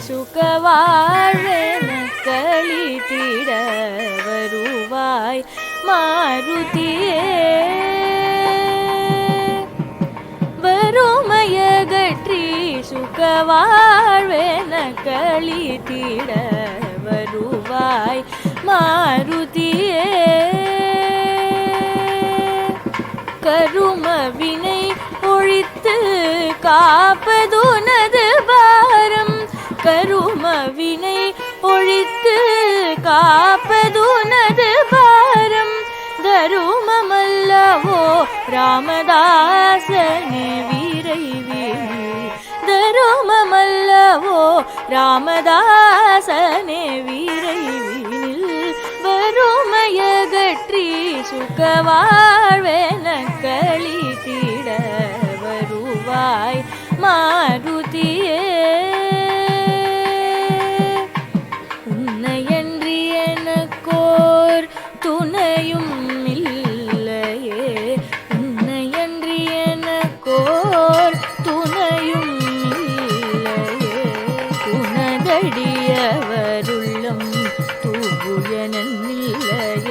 சுகவாழ்வென களித்திட வருவாய் மாருதியே. வறுமையகற்றி சுகவாழ்வென களித்திட வருவாய் மாருதியே. கரும வினை ஒழித்து காப்பதுனது பாரம். கரும வினை ஒழித்து காப்பதுனது பாரம். தருமமல்லவோ ராமதாசனே விரைவில். தருமமல்லவோ ராமதாசனே விரைவில். வறுமையகற்றி சுகவாழ்வென களித்திட வருவாய் மாருதியே. உன்னையன்றி எனக்கோர் துணையும் இல்லையே. உன்னையன்றி எனக்கோர் துணையும் இல்லையே. உனதடியவருள்ளம் தூயனில்லையே.